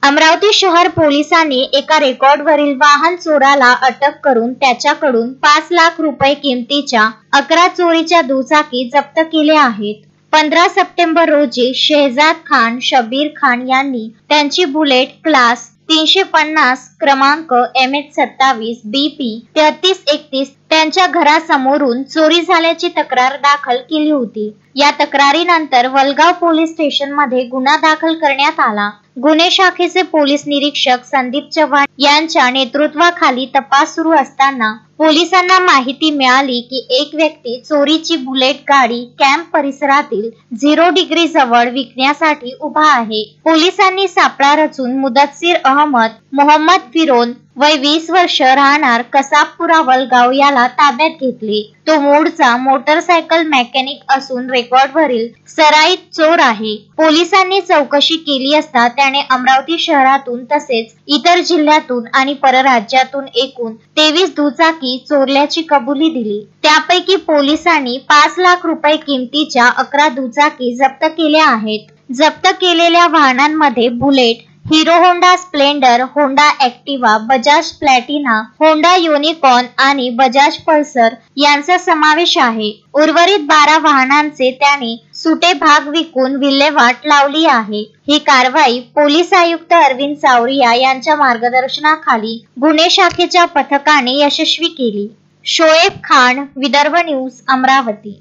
अमरावती शहर पोलिसांनी एका रेकॉर्डवरील वाहन चोराला अटक करून त्याच्याकडून 5 लाख रुपये किमतीच्या 11 चोरीच्या दुचाकी जप्त केल्या आहेत। 15 सप्टेंबर रोजी शेहजाद खान शबीर खान यांनी त्यांची बुलेट क्लास 350 क्रमांक MH27 BP 3331 त्यांच्या घरासमोरून चोरी झाल्याची तक्रार दाखल केली होती। या तक्रारीनंतर वलगाव पोलीस स्टेशन मध्ये गुन्हा दाखल करण्यात आला। गुन्हे शाखेचे पोलीस निरीक्षक संदीप चव्हाण यांच्या नेतृत्वाखाली तपास सुरू असताना पोलिसांना माहिती मिळाली की एक व्यक्ती चोरीची बुलेट गाडी कॅम्प परिसरातील 0 डिग्री जवळ विकण्यासाठी उभा आहे। पोलिसांनी सापळा रचून मुदस्सीर अहमद मोहम्मद फिरोन वय 20 वर्ष राहणार कसाबपुरा वलगाव याला ताब्यात घेतले। तो मूळचा मोटरसायकल मेकॅनिक असून रेकॉर्डवरील सराईत चोर आहे। पोलिसांनी चौकशी केली असता त्याने अमरावती शहरातून तसेच इतर जिल्ह्यातून आणि परराज्यातून एकूण 23 दुचाकी चोरल्याची कबुली दिली। त्यापैकी पोलिसांनी 5 लाख रुपये किमतीच्या 11 दुचाकी जप्त केल्या आहेत। जप्त केलेल्या वाहनांमध्ये bullet, hero Honda Splendor, Honda Activa, Bajaj Platina, Honda unicorn आणि बजाज पल्सर यांचा समावेश आहे। उर्वरित 12 वाहनांचे त्याने सुटे भाग विकून विल्हेवाट लावली आहे। ही कारवाई पोलीस आयुक्त अरविंद सावरिया यांच्या मार्गदर्शनाखाली गुन्हे शाखेच्या पथकाने यशस्वी केली। शोएब खान, विदर्भ न्यूज, अमरावती।